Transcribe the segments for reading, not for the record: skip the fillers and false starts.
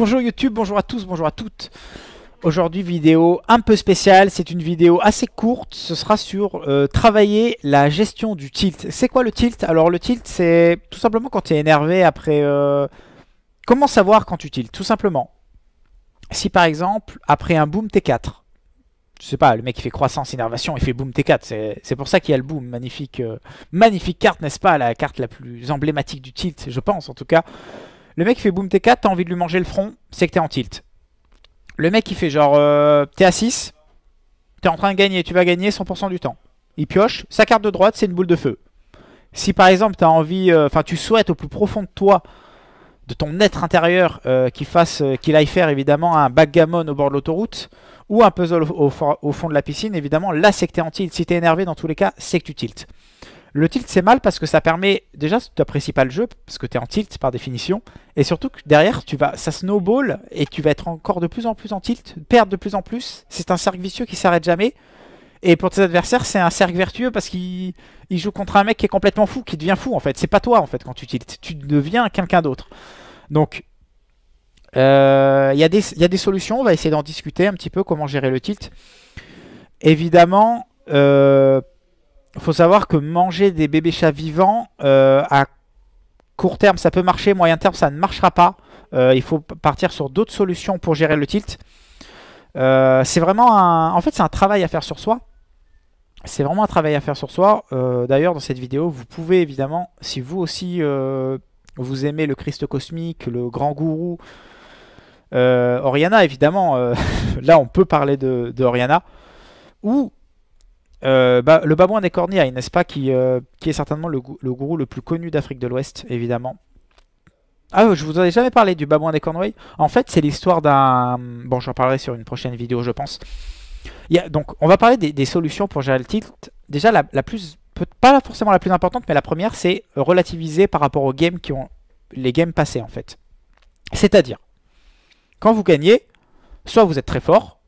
Bonjour YouTube, bonjour à tous, bonjour à toutes. Aujourd'hui vidéo un peu spéciale, c'est une vidéo assez courte, ce sera sur travailler la gestion du tilt. C'est quoi le tilt? Alors le tilt c'est tout simplement quand tu es énervé après... Comment savoir quand tu tiltes? Tout simplement. Si par exemple, après un boom T4, je sais pas, le mec il fait croissance, énervation, il fait boom T4, c'est pour ça qu'il y a le boom. Magnifique, magnifique carte, n'est-ce pas? La carte la plus emblématique du tilt, je pense en tout cas. Le mec il fait boom T4, t'as envie de lui manger le front, c'est que t'es en tilt. Le mec il fait genre, t'es à 6, t'es en train de gagner, tu vas gagner 100% du temps. Il pioche, sa carte de droite c'est une boule de feu. Si par exemple t'as envie, enfin tu souhaites au plus profond de toi, de ton être intérieur, qu'il aille faire évidemment un backgammon au bord de l'autoroute, ou un puzzle au fond de la piscine, évidemment là c'est que t'es en tilt. Si t'es énervé dans tous les cas, c'est que tu tiltes. Le tilt c'est mal parce que ça permet, déjà tu n'apprécies pas le jeu, parce que tu es en tilt par définition, et surtout que derrière ça snowball, et tu vas être encore de plus en plus en tilt, perdre de plus en plus, c'est un cercle vicieux qui s'arrête jamais, et pour tes adversaires c'est un cercle vertueux parce qu'il joue contre un mec qui est complètement fou, qui devient fou en fait, c'est pas toi en fait quand tu tiltes, tu deviens quelqu'un d'autre. Donc il y a des solutions, on va essayer d'en discuter un petit peu, comment gérer le tilt. Évidemment, faut savoir que manger des bébés chats vivants, à court terme ça peut marcher, moyen terme ça ne marchera pas. Il faut partir sur d'autres solutions pour gérer le tilt. C'est vraiment en fait c'est un travail à faire sur soi. C'est vraiment un travail à faire sur soi. D'ailleurs dans cette vidéo vous pouvez évidemment, si vous aussi vous aimez le Christ cosmique, le grand gourou, Oriana évidemment, là on peut parler de Oriana, ou le babouin des corniailles, n'est-ce pas, qui est certainement le gourou le plus connu d'Afrique de l'Ouest, évidemment. Ah, je vous en ai jamais parlé du babouin des cornouailles. En fait, c'est l'histoire d'un... Bon, j'en parlerai sur une prochaine vidéo, je pense. Donc, on va parler des solutions pour gérer le tilt. Déjà, la plus... Pas forcément la plus importante, mais la première, c'est relativiser par rapport aux games les games passés, en fait. C'est-à-dire, quand vous gagnez, soit vous êtes très fort,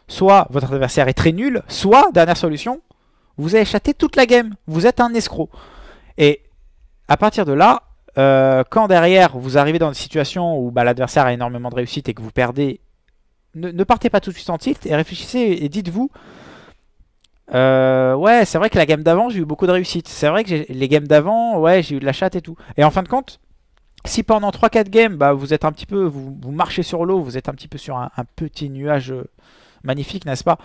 soit votre adversaire est très nul, soit, dernière solution, vous avez chaté toute la game. Vous êtes un escroc. Et à partir de là, quand derrière vous arrivez dans une situation où l'adversaire a énormément de réussite et que vous perdez, ne partez pas tout de suite en tilt et réfléchissez et dites-vous, ouais c'est vrai que la game d'avant j'ai eu beaucoup de réussite. C'est vrai que les games d'avant, ouais j'ai eu de la chatte et tout. Et en fin de compte, si pendant 3-4 games, vous êtes un petit peu, vous marchez sur l'eau, vous êtes un petit peu sur un petit nuage magnifique, n'est-ce pas?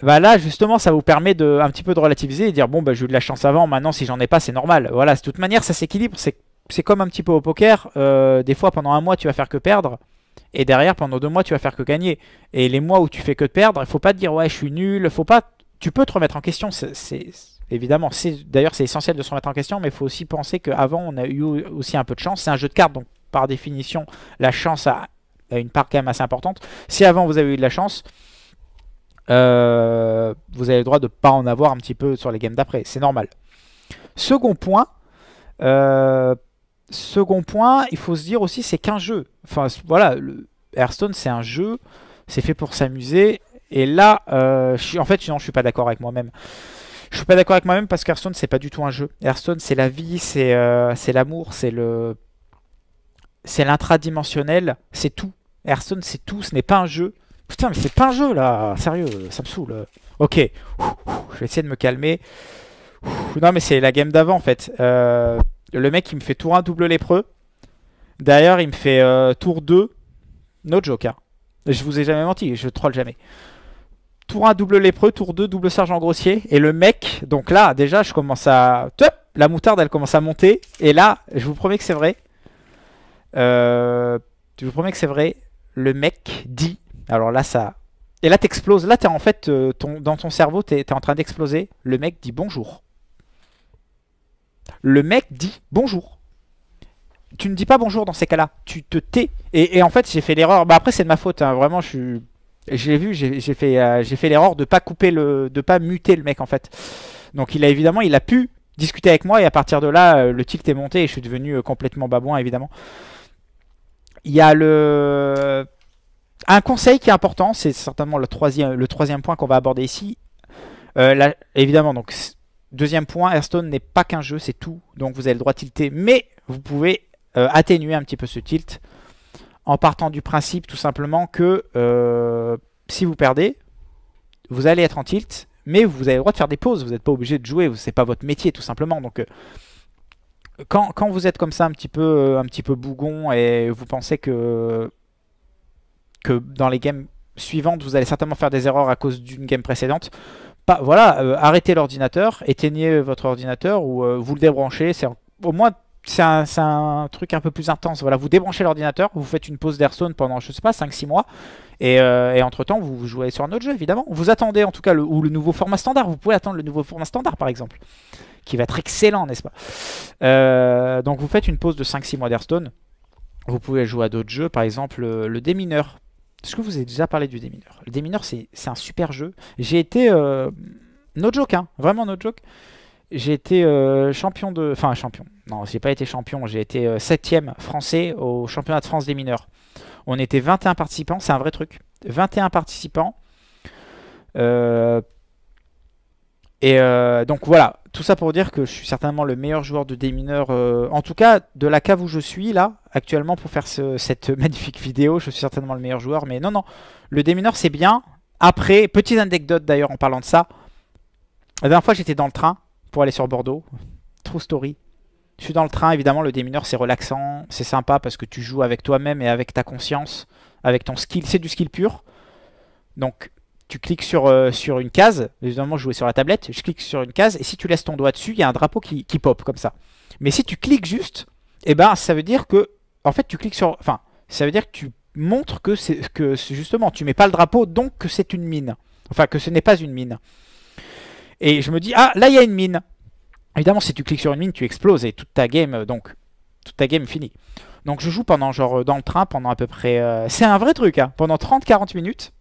Là justement ça vous permet un petit peu de relativiser et dire bon j'ai eu de la chance avant, maintenant si j'en ai pas c'est normal. Voilà, de toute manière ça s'équilibre, c'est comme un petit peu au poker, des fois pendant un mois tu vas faire que perdre, et derrière pendant 2 mois tu vas faire que gagner. Et les mois où tu fais que de perdre, il faut pas te dire ouais je suis nul, faut pas, tu peux te remettre en question, évidemment, d'ailleurs c'est essentiel de se remettre en question, mais il faut aussi penser qu'avant on a eu aussi un peu de chance, c'est un jeu de cartes donc par définition la chance a une part quand même assez importante. Si avant vous avez eu de la chance, vous avez le droit de ne pas en avoir un petit peu sur les games d'après, c'est normal. Second point, il faut se dire aussi c'est qu'un jeu. Enfin voilà, Hearthstone c'est un jeu, c'est fait pour s'amuser. Et là, en fait non, je suis pas d'accord avec moi-même. Je suis pas d'accord avec moi-même parce qu'Hearthstone c'est pas du tout un jeu. Hearthstone c'est la vie, c'est l'amour, c'est l'intradimensionnel, c'est tout. Hearthstone c'est tout, ce n'est pas un jeu. Putain mais c'est pas un jeu là, sérieux, ça me saoule. Ok, je vais essayer de me calmer. Non mais c'est la game d'avant en fait. Le mec il me fait tour 1 double lépreux. D'ailleurs il me fait tour 2. No joke hein. Je vous ai jamais menti, je troll jamais. Tour 1 double lépreux, tour 2 double sergent grossier. Et le mec, donc là déjà je commence à... La moutarde elle commence à monter. Et là, je vous promets que c'est vrai. Je vous promets que c'est vrai. Le mec dit... Alors là ça... Et là t'exploses. Là t'es en fait... dans ton cerveau t'es en train d'exploser. Le mec dit bonjour. Le mec dit bonjour. Tu ne dis pas bonjour dans ces cas-là. Tu te tais. Et en fait, j'ai fait l'erreur. Après, c'est de ma faute. Hein. Vraiment, j'ai vu, j'ai fait l'erreur de pas de pas muter le mec en fait. Donc, évidemment, il a pu discuter avec moi et à partir de là, le tilt est monté et je suis devenu complètement babouin évidemment. Il y a un conseil qui est important. C'est certainement le troisième point qu'on va aborder ici. Là, évidemment, donc. Deuxième point, Hearthstone n'est pas qu'un jeu, c'est tout. Donc vous avez le droit de tilter, mais vous pouvez atténuer un petit peu ce tilt. en partant du principe tout simplement que si vous perdez, vous allez être en tilt, mais vous avez le droit de faire des pauses, vous n'êtes pas obligé de jouer, c'est pas votre métier tout simplement. Donc quand vous êtes comme ça un petit peu bougon et vous pensez que dans les games suivantes, vous allez certainement faire des erreurs à cause d'une game précédente, voilà, arrêtez l'ordinateur, éteignez votre ordinateur ou vous le débranchez. Au moins, c'est un truc un peu plus intense. Voilà, vous débranchez l'ordinateur, vous faites une pause d'Hearthstone pendant, je sais pas, 5-6 mois. Et entre-temps, vous jouez sur un autre jeu, évidemment. Vous attendez en tout cas le nouveau format standard. Vous pouvez attendre le nouveau format standard, par exemple, qui va être excellent, n'est-ce pas? Donc vous faites une pause de 5-6 mois d'Hearthstone. Vous pouvez jouer à d'autres jeux, par exemple le Démineur. Est-ce que vous avez déjà parlé du Démineur? Le Démineur, c'est un super jeu. J'ai été... no joke, hein, vraiment no joke. J'ai été champion de... Enfin, champion. Non, j'ai pas été champion. J'ai été 7ème français au championnat de France des mineurs. On était 21 participants. C'est un vrai truc. 21 participants. Donc voilà. Tout ça pour dire que je suis certainement le meilleur joueur de démineur. En tout cas, de la cave où je suis là, actuellement, pour faire cette magnifique vidéo, je suis certainement le meilleur joueur. Mais non, non. Le démineur, c'est bien. Après, petite anecdote d'ailleurs en parlant de ça. La dernière fois, j'étais dans le train pour aller sur Bordeaux. True story. Je suis dans le train, évidemment, le démineur, c'est relaxant. C'est sympa parce que tu joues avec toi-même et avec ta conscience, avec ton skill. C'est du skill pur. Donc, tu cliques sur une case. Évidemment, je jouais sur la tablette. Je clique sur une case et si tu laisses ton doigt dessus, il y a un drapeau qui pop comme ça. Mais si tu cliques juste, eh ben, ça veut dire que... En fait, tu cliques sur... Enfin, ça veut dire que tu montres que justement, tu mets pas le drapeau, donc que c'est une mine. Enfin, que ce n'est pas une mine. Et je me dis, ah, là, il y a une mine. Évidemment, si tu cliques sur une mine, tu exploses et toute ta game est finie. Donc, je joue pendant, genre, dans le train, pendant à peu près... c'est un vrai truc, hein. Pendant 30-40 minutes.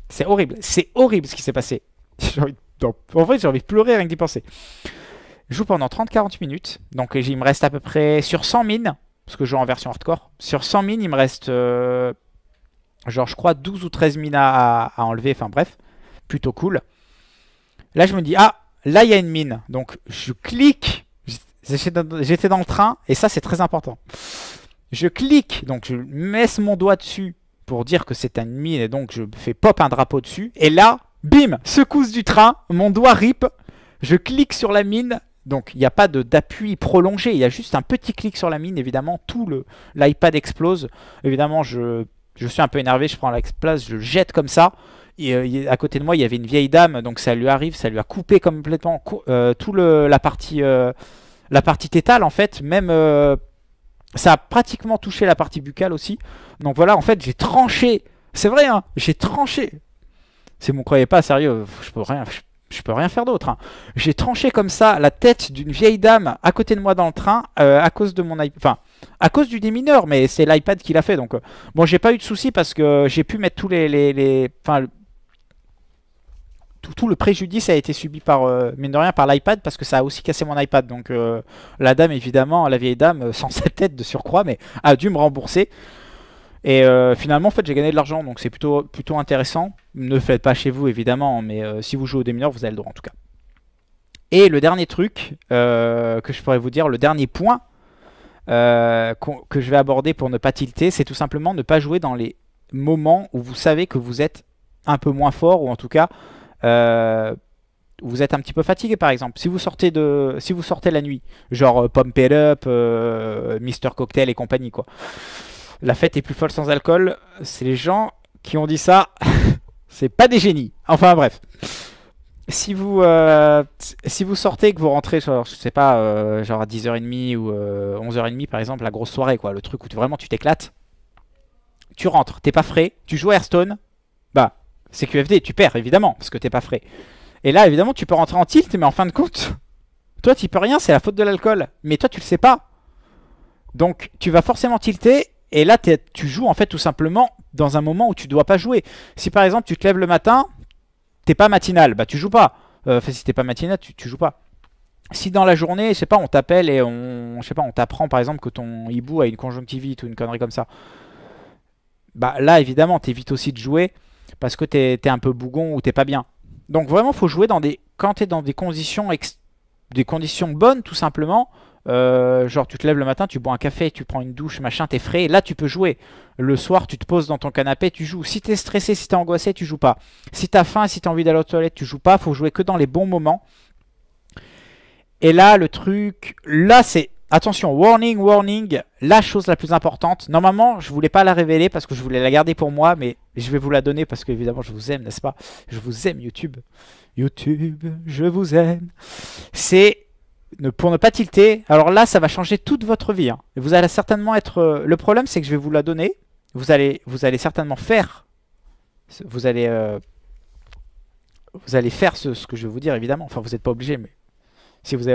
C'est horrible. C'est horrible ce qui s'est passé. En fait, j'ai envie de pleurer rien que d'y penser. Je joue pendant 30-40 minutes. Donc, il me reste à peu près sur 100 mines. Parce que je joue en version hardcore. Sur 100 mines, il me reste, genre, je crois, 12 ou 13 mines à enlever. Enfin, bref. Plutôt cool. Là, je me dis, ah, là, il y a une mine. Donc, je clique. J'étais dans le train. Et ça, c'est très important. Je clique. Donc, je mets mon doigt dessus pour dire que c'est une mine. Et donc, je fais pop un drapeau dessus. Et là, bim, secousse du train. Mon doigt rip. Je clique sur la mine. Donc, il n'y a pas d'appui prolongé. Il y a juste un petit clic sur la mine. Évidemment, tout l'iPad explose. Évidemment, je suis un peu énervé. Je prends la place. Je jette comme ça. Et à côté de moi, il y avait une vieille dame, donc ça lui arrive, ça lui a coupé complètement la partie tétale en fait, même ça a pratiquement touché la partie buccale aussi. Donc voilà, en fait, j'ai tranché. C'est vrai, hein, j'ai tranché. Si vous ne me croyez pas, sérieux, je peux rien faire d'autre. Hein. J'ai tranché comme ça la tête d'une vieille dame à côté de moi dans le train à cause de mon iPad. Enfin, à cause du démineur, mais c'est l'iPad qui l'a fait. Donc bon, j'ai pas eu de soucis parce que j'ai pu mettre tous enfin, tout le préjudice a été subi par, mine de rien, par l'iPad parce que ça a aussi cassé mon iPad. Donc la dame, évidemment, la vieille dame, sans sa tête de surcroît, mais a dû me rembourser. Et finalement, en fait, j'ai gagné de l'argent, donc c'est plutôt intéressant. Ne le faites pas chez vous, évidemment, mais si vous jouez au démineur, vous avez le droit en tout cas. Et le dernier truc que je pourrais vous dire, le dernier point que je vais aborder pour ne pas tilter, c'est tout simplement ne pas jouer dans les moments où vous savez que vous êtes un peu moins fort, ou en tout cas... vous êtes un petit peu fatigué par exemple. Si vous sortez la nuit, genre Pump It Up, Mister Cocktail et compagnie quoi. La fête est plus folle sans alcool. C'est les gens qui ont dit ça. C'est pas des génies. Enfin bref. Si vous sortez et que vous rentrez, genre, je sais pas, genre à 10h30 ou 11h30 par exemple, la grosse soirée quoi, le truc où vraiment tu t'éclates. Tu rentres, t'es pas frais, tu joues à Hearthstone, bah c'est QFD, tu perds évidemment parce que t'es pas frais. Et là évidemment tu peux rentrer en tilt, mais en fin de compte, toi tu peux rien, c'est la faute de l'alcool. Mais toi tu le sais pas. Donc tu vas forcément tilter et là tu joues en fait tout simplement dans un moment où tu dois pas jouer. Si par exemple tu te lèves le matin, t'es pas matinal, bah tu joues pas. Enfin si t'es pas matinal, tu joues pas. Si dans la journée, je sais pas, on t'appelle et on t'apprend par exemple que ton hibou a une conjonctivite ou une connerie comme ça, bah là évidemment t'évites aussi de jouer. Parce que t'es un peu bougon ou t'es pas bien. Donc vraiment, faut jouer quand t'es dans des conditions bonnes, tout simplement. Genre tu te lèves le matin, tu bois un café, tu prends une douche, machin, t'es frais. Là tu peux jouer. Le soir tu te poses dans ton canapé, tu joues. Si t'es stressé, si t'es angoissé, tu joues pas. Si t'as faim, si t'as envie d'aller aux toilettes, tu joues pas. Faut jouer que dans les bons moments. Et là le truc, là c'est... Attention, warning, warning, la chose la plus importante. Normalement, je voulais pas la révéler parce que je voulais la garder pour moi, mais je vais vous la donner parce que évidemment je vous aime, n'est-ce pas? Je vous aime YouTube. YouTube, je vous aime. C'est pour ne pas tilter. Alors là, ça va changer toute votre vie. Hein. Vous allez certainement être... le problème, c'est que je vais vous la donner. Vous allez certainement faire... Vous allez faire ce que je vais vous dire, évidemment. Enfin, vous n'êtes pas obligé, mais... Si vous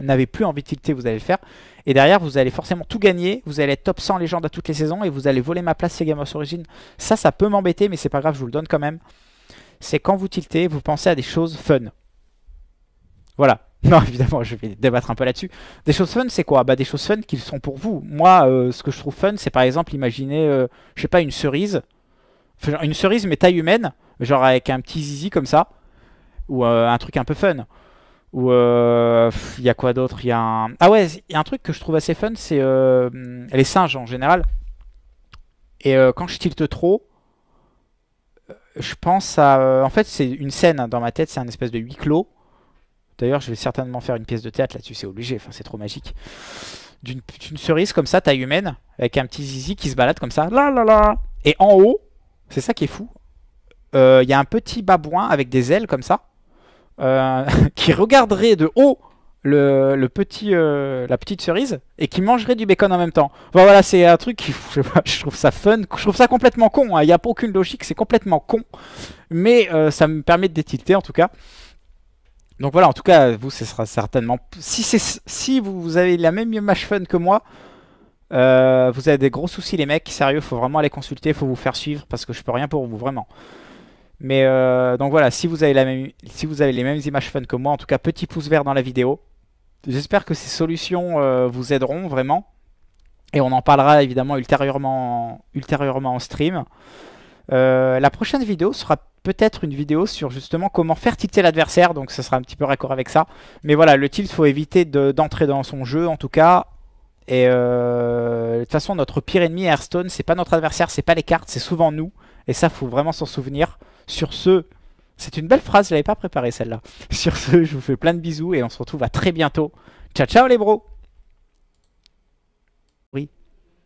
n'avez plus envie de tilter, vous allez le faire. Et derrière, vous allez forcément tout gagner. Vous allez être top 100 légende à toutes les saisons. Et vous allez voler ma place chez Gamers Origin. Ça peut m'embêter, mais c'est pas grave, je vous le donne quand même. C'est quand vous tiltez, vous pensez à des choses fun. Voilà. Non, évidemment, je vais débattre un peu là-dessus. Des choses fun, c'est quoi? Bah, des choses fun qui sont pour vous. Moi, ce que je trouve fun, c'est par exemple, imaginez, je sais pas, une cerise. Enfin, une cerise, mais taille humaine. Genre avec un petit zizi comme ça. Ou un truc un peu fun. Ou il y a quoi d'autre? Il y a un... Ah ouais, il y a un truc que je trouve assez fun, c'est les singes en général. Et quand je tilte trop, je pense à... en fait, c'est une scène dans ma tête, c'est un espèce de huis clos. D'ailleurs, je vais certainement faire une pièce de théâtre là-dessus, c'est obligé, enfin, c'est trop magique. D'une cerise comme ça, taille humaine, avec un petit zizi qui se balade comme ça. Là, là, là. Et en haut, c'est ça qui est fou, il y a un petit babouin avec des ailes comme ça. Qui regarderait de haut la petite cerise et qui mangerait du bacon en même temps. Enfin, voilà, c'est un truc qui, je sais pas, je trouve ça fun, je trouve ça complètement con. Hein. Il n'y a aucune logique, c'est complètement con. Mais ça me permet de détilter en tout cas. Donc voilà, en tout cas, vous, ce sera certainement... Si vous avez la même image fun que moi, vous avez des gros soucis les mecs. Sérieux, faut vraiment aller consulter, faut vous faire suivre parce que je peux rien pour vous, vraiment. Mais donc voilà, si vous avez les mêmes images fun que moi, en tout cas, petit pouce vert dans la vidéo. J'espère que ces solutions vous aideront vraiment. Et on en parlera évidemment ultérieurement en stream. La prochaine vidéo sera peut-être une vidéo sur justement comment faire tilter l'adversaire. Donc ce sera un petit peu raccord avec ça. Mais voilà, le tilt, il faut éviter d'entrer dans son jeu en tout cas. Et de toute façon, notre pire ennemi à Hearthstone, c'est pas notre adversaire, c'est pas les cartes, c'est souvent nous. Et ça, faut vraiment s'en souvenir. Sur ce, c'est une belle phrase, je l'avais pas préparée celle-là. Sur ce, je vous fais plein de bisous et on se retrouve à très bientôt. Ciao, ciao les bros! Oui,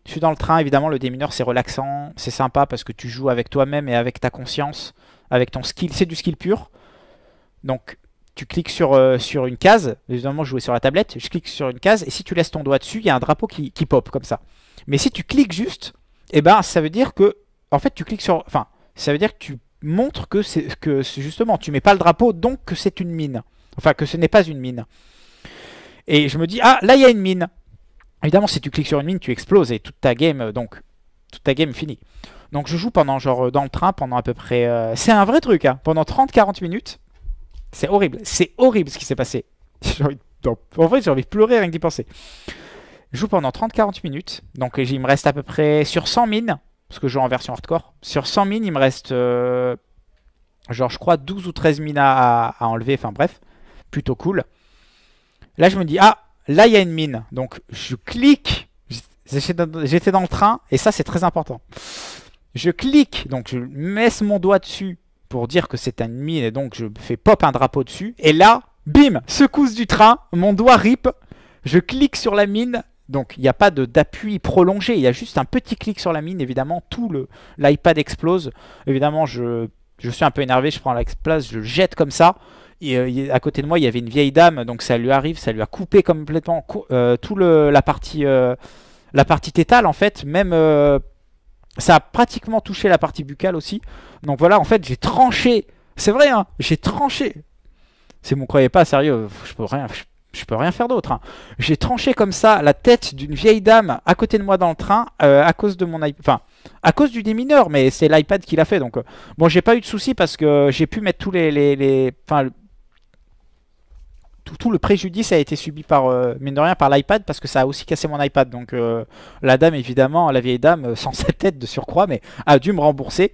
je suis dans le train, évidemment, le démineur c'est relaxant, c'est sympa parce que tu joues avec toi-même et avec ta conscience, avec ton skill, c'est du skill pur. Donc, tu cliques sur une case, évidemment, je jouais sur la tablette, je clique sur une case et si tu laisses ton doigt dessus, il y a un drapeau qui pop comme ça. Mais si tu cliques juste, eh ben, ça veut dire que, en fait, tu cliques sur... Enfin, ça veut dire que tu montres que justement tu mets pas le drapeau, donc que c'est une mine, enfin que ce n'est pas une mine. Et je me dis, ah là il y a une mine. Évidemment si tu cliques sur une mine tu exploses et toute ta game est finie. Donc je joue pendant genre dans le train pendant à peu près c'est un vrai truc hein, pendant 30-40 minutes. C'est horrible ce qui s'est passé. En fait j'ai envie de pleurer rien que d'y penser. Je joue pendant 30-40 minutes, donc il me reste à peu près sur 100 mines. Parce que je joue en version hardcore. Sur 100 mines, il me reste, genre, je crois, 12 ou 13 mines à enlever. Enfin, bref, plutôt cool. Là, je me dis, ah, là, il y a une mine. Donc, je clique. J'étais dans le train. Et ça, c'est très important. Je clique. Donc, je mets mon doigt dessus pour dire que c'est une mine. Et donc, je fais pop un drapeau dessus. Et là, bim, secousse du train. Mon doigt rip. Je clique sur la mine. Donc il n'y a pas d'appui prolongé, il y a juste un petit clic sur la mine, évidemment tout l'iPad explose. Évidemment je suis un peu énervé, je prends la place, je jette comme ça. Et à côté de moi il y avait une vieille dame, donc ça lui arrive, ça lui a coupé complètement la partie tétale en fait, même ça a pratiquement touché la partie buccale aussi. Donc voilà, en fait j'ai tranché, c'est vrai hein, j'ai tranché. Si vous ne me croyez pas, sérieux, je peux rien faire d'autre. Hein. J'ai tranché comme ça la tête d'une vieille dame à côté de moi dans le train à cause de mon iPad. Enfin, à cause du démineur, mais c'est l'iPad qui l'a fait. Donc, bon, j'ai pas eu de soucis parce que j'ai pu mettre enfin, tout le préjudice a été subi par, mine de rien, par l'iPad parce que ça a aussi cassé mon iPad. Donc, la dame, évidemment, la vieille dame, sans sa tête de surcroît, mais a dû me rembourser.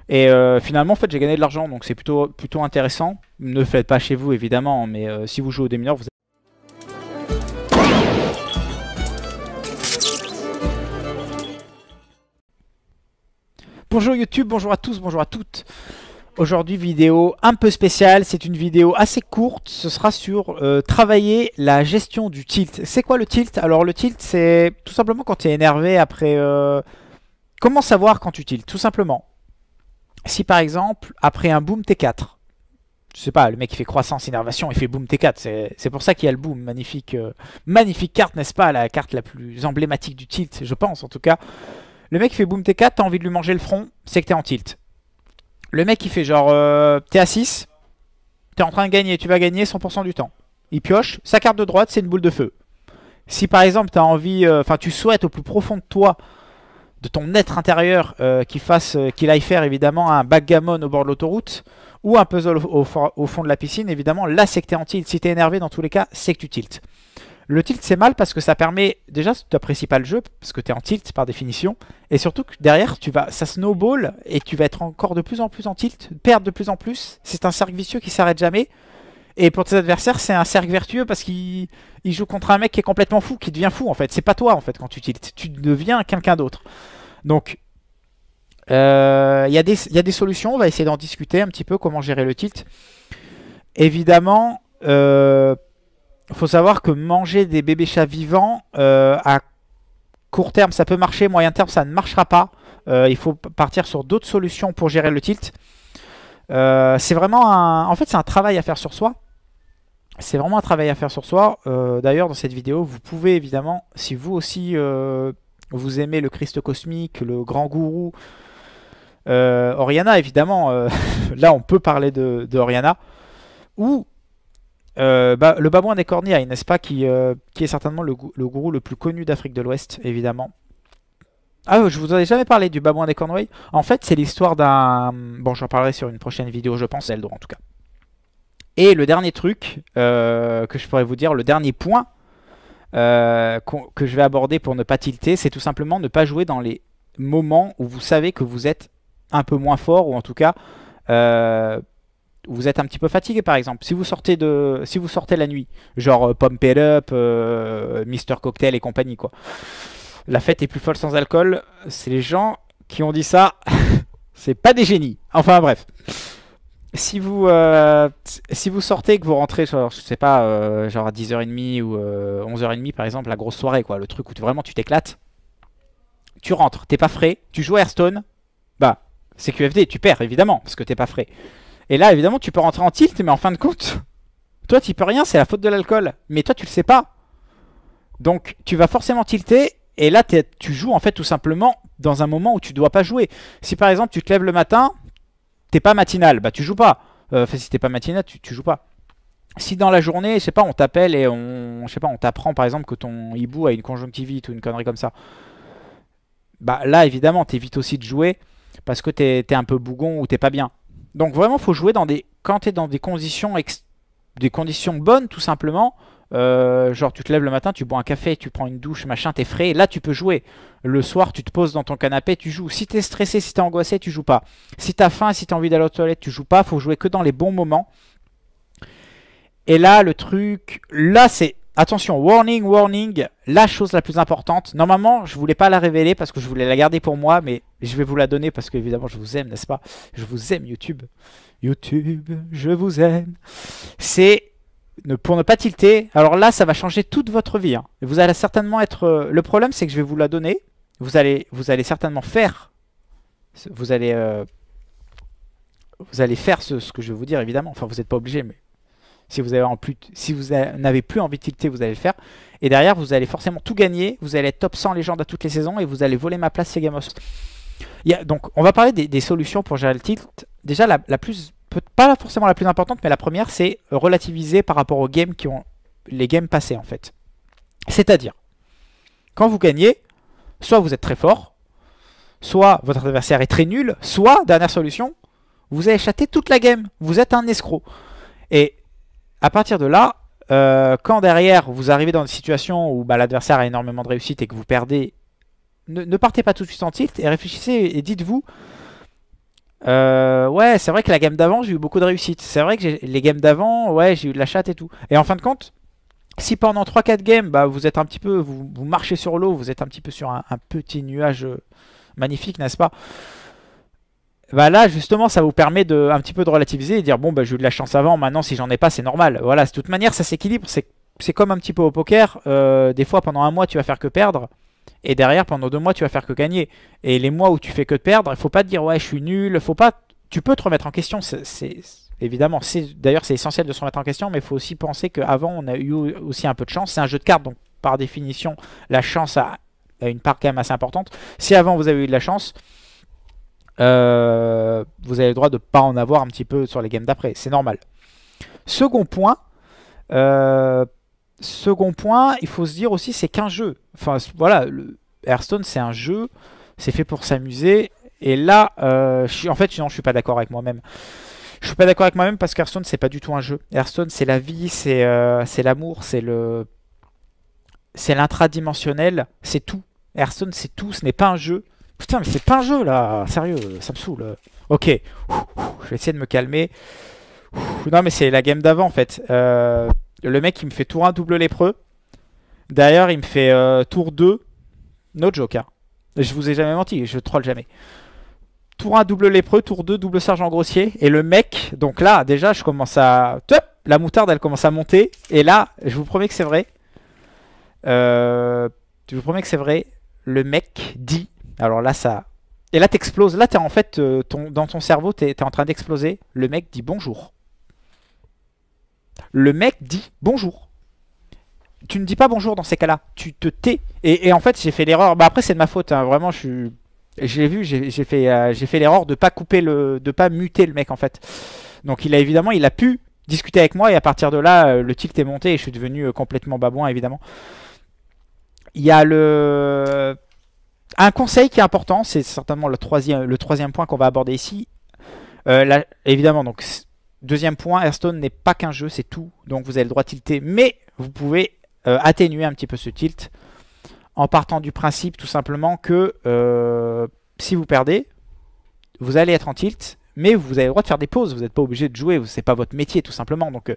Et finalement, en fait, j'ai gagné de l'argent, donc c'est plutôt intéressant. Ne le faites pas chez vous, évidemment, mais si vous jouez au démineur, vous Bonjour YouTube, bonjour à tous, bonjour à toutes. Aujourd'hui vidéo un peu spéciale, c'est une vidéo assez courte, ce sera sur travailler la gestion du tilt. C'est quoi le tilt? Alors le tilt c'est tout simplement quand tu es énervé après... Comment savoir quand tu tiltes? Tout simplement. Si par exemple, après un boom T4, je sais pas, le mec il fait croissance, innervation, il fait boom T4, c'est pour ça qu'il y a le boom. Magnifique, magnifique carte, n'est-ce pas? La carte la plus emblématique du tilt, je pense en tout cas. Le mec il fait boom T4, t'as envie de lui manger le front, c'est que t'es en tilt. Le mec il fait genre, t'es à 6, t'es en train de gagner, tu vas gagner 100% du temps. Il pioche, sa carte de droite c'est une boule de feu. Si par exemple t'as envie, enfin tu souhaites au plus profond de toi, de ton être intérieur, qu'il aille faire évidemment un backgammon au bord de l'autoroute, ou un puzzle au fond de la piscine, évidemment, là c'est que t'es en tilt. Si t'es énervé dans tous les cas, c'est que tu tiltes. Le tilt c'est mal parce que ça permet, déjà tu n'apprécies pas le jeu, parce que t'es en tilt par définition, et surtout que derrière ça snowball, et tu vas être encore de plus en plus en tilt, perdre de plus en plus, c'est un cercle vicieux qui s'arrête jamais, et pour tes adversaires c'est un cercle vertueux parce qu'il joue contre un mec qui est complètement fou, qui devient fou en fait, c'est pas toi en fait quand tu tiltes, tu deviens quelqu'un d'autre. Donc il y a des solutions, on va essayer d'en discuter un petit peu, comment gérer le tilt. Évidemment, faut savoir que manger des bébés chats vivants, à court terme ça peut marcher, moyen terme ça ne marchera pas. Il faut partir sur d'autres solutions pour gérer le tilt. C'est vraiment en fait c'est un travail à faire sur soi. C'est vraiment un travail à faire sur soi. D'ailleurs dans cette vidéo vous pouvez évidemment, si vous aussi vous aimez le Christ cosmique, le grand gourou, Oriana évidemment, là on peut parler de Oriana, ou le babouin des corniailles, n'est-ce pas, qui est certainement le gourou le plus connu d'Afrique de l'Ouest évidemment. Ah, je vous en ai jamais parlé du babouin des cornouailles. En fait c'est l'histoire d'un... Bon, j'en parlerai sur une prochaine vidéo je pense, Zelda en tout cas. Et le dernier truc que je pourrais vous dire, le dernier point que je vais aborder pour ne pas tilter, c'est tout simplement ne pas jouer dans les moments où vous savez que vous êtes un peu moins fort, ou en tout cas vous êtes un petit peu fatigué par exemple. Si vous sortez la nuit, genre Pump It Up, Mister Cocktail et compagnie quoi. La fête est plus folle sans alcool, c'est les gens qui ont dit ça, c'est pas des génies. Enfin bref. Si vous sortez et que vous rentrez, genre, je sais pas, genre à 10h30 ou 11h30 par exemple, la grosse soirée quoi, le truc où vraiment tu t'éclates, tu rentres, t'es pas frais, tu joues à Hearthstone, bah c'est QFD, tu perds évidemment parce que t'es pas frais. Et là évidemment tu peux rentrer en tilt, mais en fin de compte, toi tu peux rien, c'est la faute de l'alcool, mais toi tu le sais pas. Donc tu vas forcément tilter, et là tu joues en fait tout simplement dans un moment où tu dois pas jouer. Si par exemple tu te lèves le matin, t'es pas matinal, bah tu joues pas. Enfin si t'es pas matinal, tu joues pas. Si dans la journée, je sais pas, on t'appelle et on t'apprend par exemple que ton hibou a une conjonctivite ou une connerie comme ça, bah là évidemment t'évites aussi de jouer parce que t'es un peu bougon ou t'es pas bien. Donc vraiment faut jouer quand t'es dans des conditions bonnes tout simplement. Genre tu te lèves le matin, tu bois un café, tu prends une douche, machin, t'es frais, là tu peux jouer. Le soir tu te poses dans ton canapé, tu joues. Si t'es stressé, si t'es angoissé, tu joues pas. Si t'as faim, si t'as envie d'aller aux toilettes, tu joues pas. Faut jouer que dans les bons moments. Et là le truc, là c'est... Attention, warning, warning, la chose la plus importante. Normalement, je voulais pas la révéler parce que je voulais la garder pour moi, mais je vais vous la donner parce que évidemment je vous aime, n'est-ce pas? Je vous aime YouTube. YouTube, je vous aime. C'est pour ne pas tilter. Alors là, ça va changer toute votre vie. Hein. Vous allez certainement être... le problème, c'est que je vais vous la donner. Vous allez certainement faire... Vous allez faire ce que je vais vous dire, évidemment. Enfin, vous n'êtes pas obligé, mais... Si vous n'avez plus envie de tilter, vous allez le faire. Et derrière, vous allez forcément tout gagner. Vous allez être top 100 légende à toutes les saisons. Et vous allez voler ma place, Segamos. Donc, on va parler des solutions pour gérer le tilt. Déjà, la plus... Pas forcément la plus importante, mais la première, c'est relativiser par rapport aux games les games passés, en fait. C'est-à-dire, quand vous gagnez, soit vous êtes très fort, soit votre adversaire est très nul, soit, dernière solution, vous avez chaté toute la game. Vous êtes un escroc. Et... à partir de là, quand derrière vous arrivez dans une situation où l'adversaire a énormément de réussite et que vous perdez, ne partez pas tout de suite en tilt et réfléchissez et dites-vous ouais, c'est vrai que la game d'avant j'ai eu beaucoup de réussite. C'est vrai que les games d'avant, ouais, j'ai eu de la chatte et tout. Et en fin de compte, si pendant 3-4 games, vous êtes un petit peu, vous marchez sur l'eau, vous êtes un petit peu sur un petit nuage magnifique, n'est-ce pas? Bah là, justement, ça vous permet de un petit peu de relativiser et dire bon, bah j'ai eu de la chance avant, maintenant si j'en ai pas, c'est normal. Voilà, de toute manière, ça s'équilibre. C'est comme un petit peu au poker. Des fois, pendant un mois, tu vas faire que perdre. Et derrière, pendant 2 mois, tu vas faire que gagner. Et les mois où tu fais que de perdre, il faut pas te dire ouais, je suis nul. Faut pas. Tu peux te remettre en question. Évidemment, d'ailleurs, c'est essentiel de se remettre en question, mais il faut aussi penser qu'avant, on a eu aussi un peu de chance. C'est un jeu de cartes, donc par définition, la chance a une part quand même assez importante. Si avant vous avez eu de la chance, vous avez le droit de ne pas en avoir un petit peu sur les games d'après. C'est normal. Second point, euh, second point, il faut se dire aussi, c'est qu'un jeu. Enfin, voilà, le Hearthstone, c'est un jeu, c'est fait pour s'amuser. Et là, en fait, non, je suis pas d'accord avec moi-même. Je suis pas d'accord avec moi-même parce qu'Hearthstone, c'est pas du tout un jeu. Hearthstone, c'est la vie, c'est l'amour, c'est l'intradimensionnel, c'est tout. Hearthstone, c'est tout, ce n'est pas un jeu. Putain, mais c'est pas un jeu là, sérieux, ça me saoule. Ok, je vais essayer de me calmer. Non, mais c'est la game d'avant en fait. Le mec, il me fait tour 1 double lépreux. Derrière, il me fait tour 2. No joke, hein. Je vous ai jamais menti, je troll jamais. Tour 1 double lépreux, tour 2 double sergent grossier. Et le mec, donc là, déjà, je commence à. Top, la moutarde, elle commence à monter. Et là, je vous promets que c'est vrai. Je vous promets que c'est vrai. Le mec dit. Alors là, ça. Et là, t'exploses. Là, t'es en fait. Dans ton cerveau, t'es en train d'exploser. Le mec dit bonjour. Le mec dit bonjour. Tu ne dis pas bonjour dans ces cas-là. Tu te tais. Et en fait, j'ai fait l'erreur. Bah après, c'est de ma faute, hein. Vraiment, j'ai vu, j'ai fait l'erreur de pas couper de pas muter le mec en fait. Donc évidemment, il a pu discuter avec moi et à partir de là, le tilt est monté et je suis devenu complètement babouin évidemment. Il y a un conseil qui est important, c'est certainement le troisième point qu'on va aborder ici. Là, évidemment, donc deuxième point, Hearthstone n'est pas qu'un jeu, c'est tout. Donc vous avez le droit de tilter, mais vous pouvez atténuer un petit peu ce tilt en partant du principe tout simplement que si vous perdez, vous allez être en tilt, mais vous avez le droit de faire des pauses. Vous n'êtes pas obligé de jouer, c'est pas votre métier tout simplement. Donc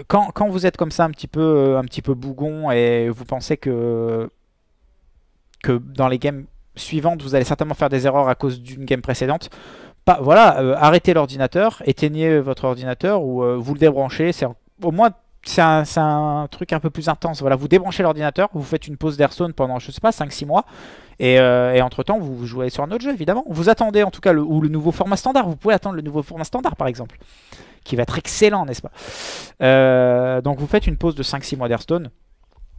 quand vous êtes comme ça un petit peu bougon et vous pensez que dans les games suivantes, vous allez certainement faire des erreurs à cause d'une game précédente, voilà, arrêtez l'ordinateur, éteignez votre ordinateur ou vous le débranchez. Au moins, c'est un truc un peu plus intense. Voilà, vous débranchez l'ordinateur, vous faites une pause d'Hearthstone pendant, je sais pas, 5-6 mois. Et entre-temps, vous jouez sur un autre jeu, évidemment. Vous attendez en tout cas le nouveau format standard. Vous pouvez attendre le nouveau format standard, par exemple, qui va être excellent, n'est-ce pas? Donc vous faites une pause de 5-6 mois d'Hearthstone.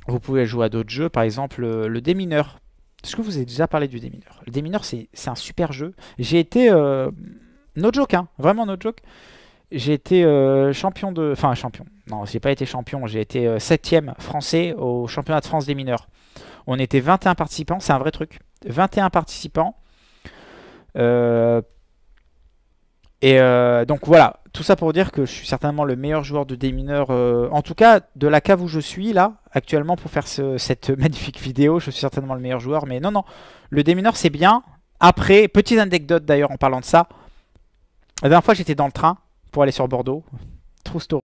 Vous pouvez jouer à d'autres jeux, par exemple le Démineur. Est-ce que vous avez déjà parlé du Démineur? Le Démineur, c'est un super jeu. J'ai été... no joke, hein, vraiment no joke. J'ai été champion de... Enfin, champion. Non, j'ai pas été champion. J'ai été 7ème français au championnat de France des mineurs. On était 21 participants. C'est un vrai truc. 21 participants. Donc voilà. Tout ça pour dire que je suis certainement le meilleur joueur de démineur. En tout cas, de la cave où je suis là, actuellement, pour faire cette magnifique vidéo. Je suis certainement le meilleur joueur. Mais non, non. Le démineur, c'est bien. Après, petite anecdote d'ailleurs en parlant de ça. La dernière fois, j'étais dans le train pour aller sur Bordeaux. True story.